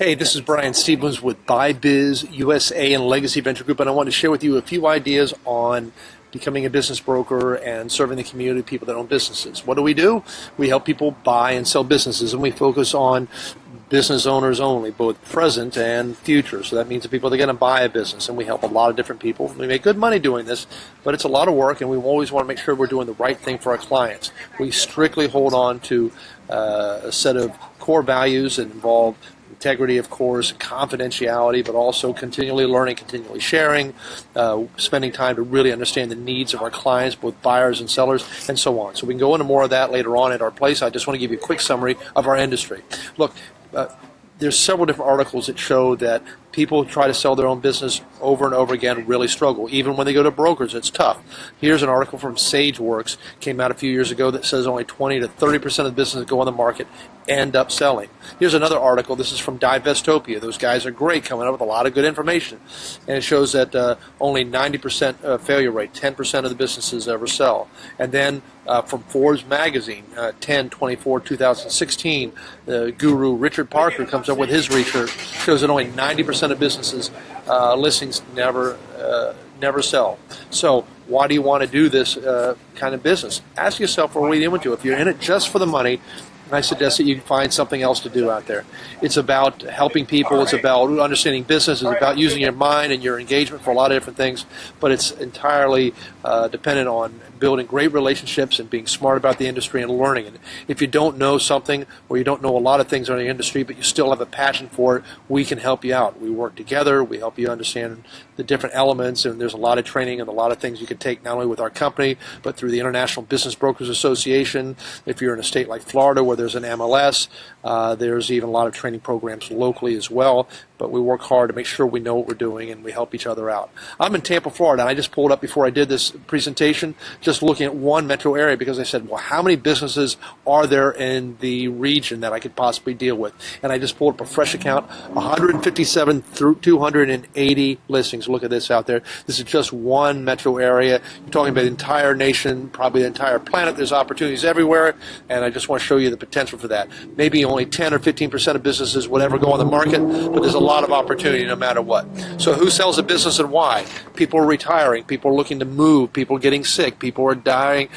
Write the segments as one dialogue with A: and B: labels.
A: Hey, this is Brian Stevens with BuyBizUSA and Legacy Venture Group, and I want to share with you a few ideas on becoming a business broker and serving the community, people that own businesses. What do? We help people buy and sell businesses, and we focus on business owners only, both present and future. So that means the people that are going to buy a business, and we help a lot of different people. We make good money doing this, but it's a lot of work, and we always want to make sure we're doing the right thing for our clients. We strictly hold on to a set of core values that involve integrity, of course, confidentiality, but also continually learning, continually sharing, spending time to really understand the needs of our clients, both buyers and sellers, and so on. So we can go into more of that later on at our place. I just want to give you a quick summary of our industry. Look, there's several different articles that show that people who try to sell their own business over and over again really struggle. Even when they go to brokers, it's tough. Here's an article from SageWorks, came out a few years ago, that says only 20 to 30% of the businesses that go on the market end up selling. Here's another article. This is from Divestopia. Those guys are great, coming up with a lot of good information. And it shows that only 90% failure rate, 10% of the businesses ever sell. And then from Forbes magazine, 10/24/2016, the guru Richard Parker comes up with his research, shows that only 90% of businesses listings never sell. So why do you want to do this kind of business? Ask yourself what we into. If you're in it just for the money, I suggest that you find something else to do out there. It's about helping people. It's about understanding business. It's about using your mind and your engagement for a lot of different things. But it's entirely dependent on building great relationships and being smart about the industry and learning it. If you don't know something, or you don't know a lot of things on the industry, but you still have a passion for it, we can help you out. We work together. We help you understand the different elements, and there's a lot of training and a lot of things you can take, not only with our company, but through the International Business Brokers Association. If you're in a state like Florida where there's an MLS, there's even a lot of training programs locally as well. But we work hard to make sure we know what we're doing and we help each other out. I'm in Tampa, Florida, and I just pulled up before I did this presentation, just looking at one metro area, because I said, well, how many businesses are there in the region that I could possibly deal with? And I just pulled up a fresh account, 157 through 280 listings. Look at this out there. This is just one metro area. You're talking about the entire nation, probably the entire planet. There's opportunities everywhere, and I just want to show you the potential for that. Maybe only 10 or 15% of businesses would ever go on the market, but there's a lot of opportunity no matter what. So who sells a business and why? People are retiring. People are looking to move. People are getting sick. People are dying,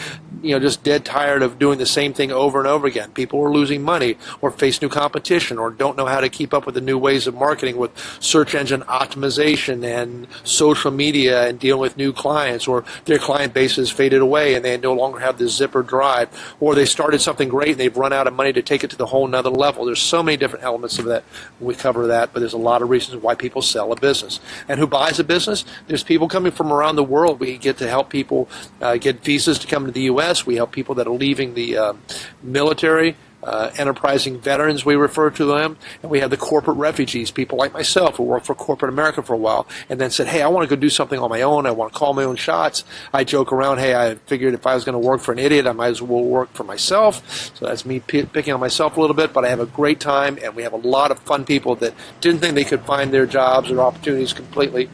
A: just dead tired of doing the same thing over and over again. People are losing money or face new competition or don't know how to keep up with the new ways of marketing with search engine optimization and social media and dealing with new clients, or their client base has faded away and they no longer have the zipper drive, or they started something great and they've run out of money to take it to the whole nother level. There's so many different elements of that. We cover that, but there's a lot of reasons why people sell a business. And who buys a business? There's people coming from around the world. We get to help people get visas to come to the U.S. We help people that are leaving the military, enterprising veterans, we refer to them. And we have the corporate refugees, people like myself who worked for corporate America for a while and then said, hey, I want to go do something on my own. I want to call my own shots. I joke around, hey, I figured if I was going to work for an idiot, I might as well work for myself. So that's me picking on myself a little bit, but I have a great time, and we have a lot of fun people that didn't think they could find their jobs or opportunities completely,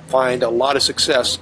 A: find a lot of success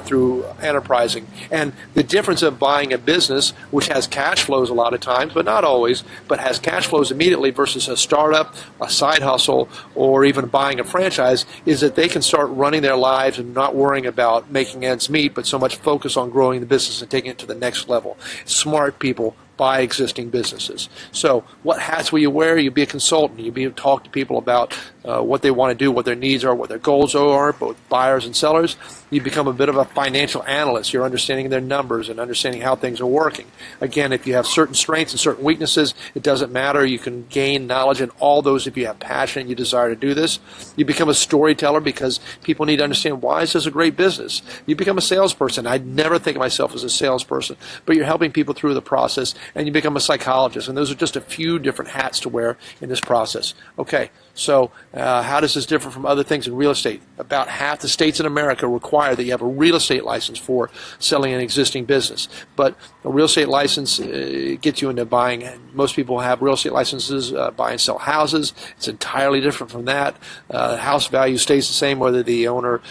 A: through enterprising. And the difference of buying a business, which has cash flows a lot of times, but not always, but has cash flows immediately, versus a startup, a side hustle, or even buying a franchise, is that they can start running their lives and not worrying about making ends meet, but so much focus on growing the business and taking it to the next level. Smart people buy existing businesses. So what hats will you wear? You be a consultant. You talk to people about what they want to do, what their needs are, what their goals are, both buyers and sellers. You become a bit of a financial analyst. You're understanding their numbers and understanding how things are working. Again, if you have certain strengths and certain weaknesses, it doesn't matter. You can gain knowledge in all those if you have passion and you desire to do this. You become a storyteller because people need to understand, why is this a great business? You become a salesperson. I'd never think of myself as a salesperson, but you're helping people through the process, and you become a psychologist. And those are just a few different hats to wear in this process. Okay, so how does this differ from other things in real estate? About half the states in America require that you have a real estate license for selling an existing business. But a real estate license gets you into buying. Most people have real estate licenses, buy and sell houses. It's entirely different from that. House value stays the same whether the owner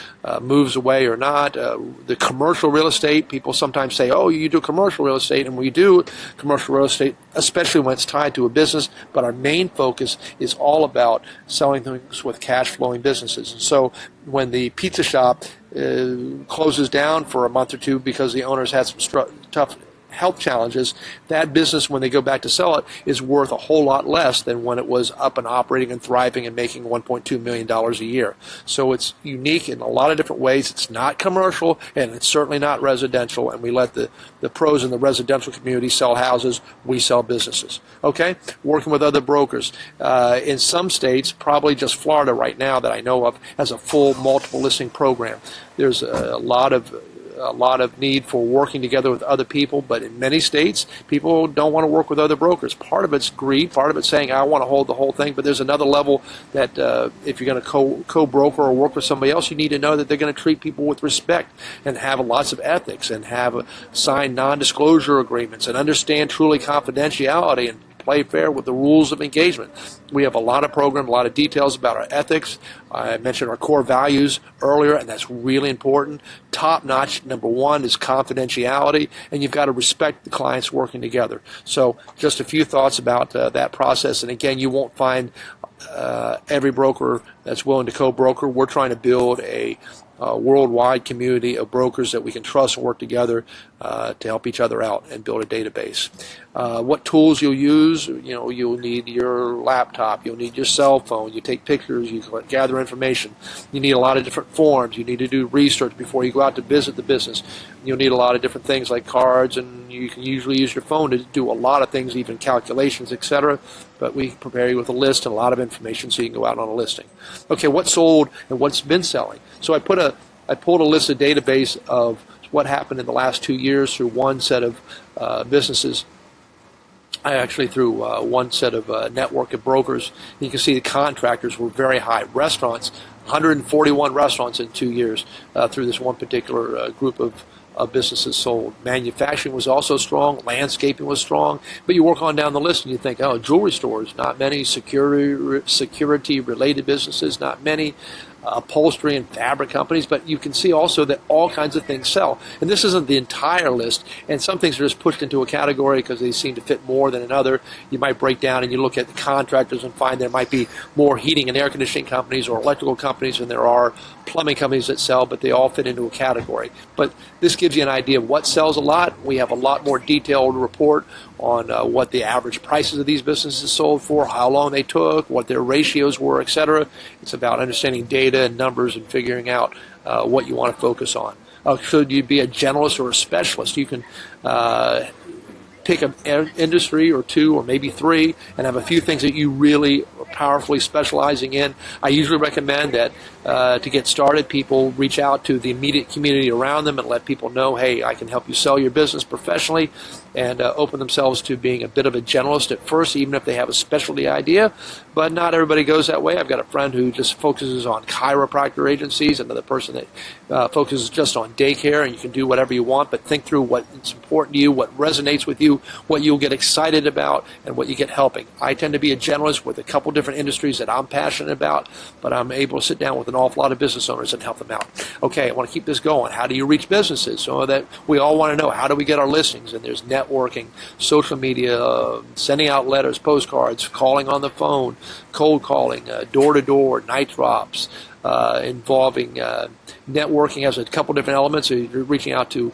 A: moves away or not. The commercial real estate, people sometimes say, oh, you do commercial real estate, and we do commercial real estate, especially when it's tied to a business, but our main focus is all about selling things with cash flowing businesses. And so when the pizza shop closes down for a month or two because the owners had some tough health challenges, that business, when they go back to sell it, is worth a whole lot less than when it was up and operating and thriving and making $1.2 million a year. So it's unique in a lot of different ways. It's not commercial, and it's certainly not residential, and we let the pros in the residential community sell houses. We sell businesses. Okay? Working with other brokers. In some states, probably just Florida right now that I know of, has a full multiple listing program. There's a lot of need for working together with other people, but in many states, people don't want to work with other brokers. Part of it's greed, part of it's saying, I want to hold the whole thing, but there's another level that if you're going to co-broker or work with somebody else, you need to know that they're going to treat people with respect and have lots of ethics and have signed non-disclosure agreements and understand truly confidentiality and play fair with the rules of engagement. We have a lot of program, a lot of details about our ethics. I mentioned our core values earlier, and that's really important. Top notch, number one, is confidentiality, and you've got to respect the clients working together. So just a few thoughts about that process. And again, you won't find every broker that's willing to co-broker. We're trying to build a worldwide community of brokers that we can trust and work together to help each other out and build a database. What tools you'll use, you'll need your laptop, you'll need your cell phone, you take pictures, you gather information. You need a lot of different forms. You need to do research before you go out to visit the business. You'll need a lot of different things like cards, and you can usually use your phone to do a lot of things, even calculations, etc. But we prepare you with a list and a lot of information so you can go out on a listing. Okay, what's sold and what's been selling? So I pulled a list, a database of what happened in the last 2 years through one set of businesses. Through one set of network of brokers. You can see the contractors were very high. Restaurants, 141 restaurants in 2 years through this one particular group of businesses sold. Manufacturing was also strong. Landscaping was strong. But you work on down the list and you think, jewelry stores, not many. Security-related businesses, not many. Upholstery and fabric companies, but you can see also that all kinds of things sell. And this isn't the entire list, and some things are just pushed into a category because they seem to fit more than another. You might break down and you look at the contractors and find there might be more heating and air conditioning companies or electrical companies than there are plumbing companies that sell, but they all fit into a category. But this gives you an idea of what sells a lot. We have a lot more detailed report on what the average prices of these businesses sold for, how long they took, what their ratios were, etc. It's about understanding data and numbers and figuring out what you want to focus on. Should you be a generalist or a specialist? You can pick an industry or two or maybe three and have a few things that you really are powerfully specializing in. I usually recommend that to get started, people reach out to the immediate community around them and let people know, hey, I can help you sell your business professionally, and open themselves to being a bit of a generalist at first, even if they have a specialty idea. But not everybody goes that way. I've got a friend who just focuses on chiropractor agencies, another person that focuses just on daycare, and you can do whatever you want, but think through what's important to you, what resonates with you, what you'll get excited about, and what you get helping. I tend to be a generalist with a couple different industries that I'm passionate about, but I'm able to sit down with an awful lot of business owners and help them out. Okay, I want to keep this going. How do you reach businesses? So that we all want to know, how do we get our listings? And there's networking, social media, sending out letters, postcards, calling on the phone, cold calling, door-to-door, night drops, involving networking has a couple different elements. So you're reaching out to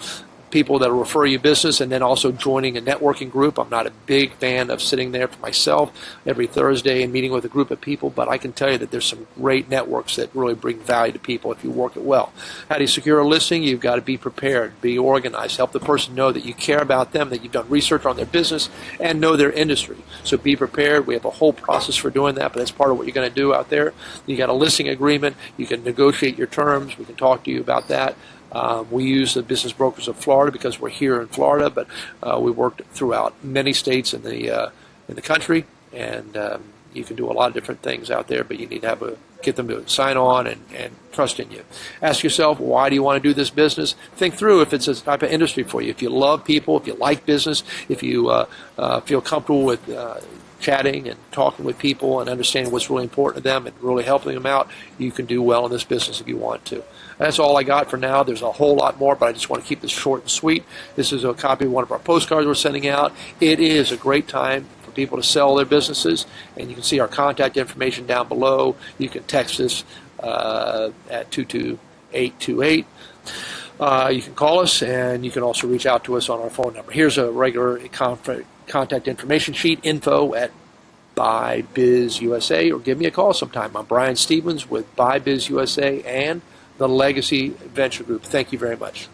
A: people that will refer you business, and then also joining a networking group. I'm not a big fan of sitting there for myself every Thursday and meeting with a group of people, but I can tell you that there's some great networks that really bring value to people if you work it well. How do you secure a listing? You've got to be prepared, be organized, help the person know that you care about them, that you've done research on their business, and know their industry. So be prepared. We have a whole process for doing that, but that's part of what you're going to do out there. You got a listing agreement. You can negotiate your terms. We can talk to you about that. We use the Business Brokers of Florida because we're here in Florida, but we worked throughout many states in the country, and you can do a lot of different things out there, but you need to get them to sign on and trust in you. Ask yourself, why do you want to do this business? Think through if it's a type of industry for you. If you love people, if you like business, if you feel comfortable with chatting and talking with people and understanding what's really important to them and really helping them out, you can do well in this business if you want to. That's all I got for now. There's a whole lot more, but I just want to keep this short and sweet. This is a copy of one of our postcards we're sending out. It is a great time for people to sell their businesses, and you can see our contact information down below. You can text us at 22828. You can call us, and you can also reach out to us on our phone number. Here's a regular contact information sheet, info at BuyBizUSA, or give me a call sometime. I'm Brian Stevens with BuyBizUSA and the Legacy Venture Group. Thank you very much.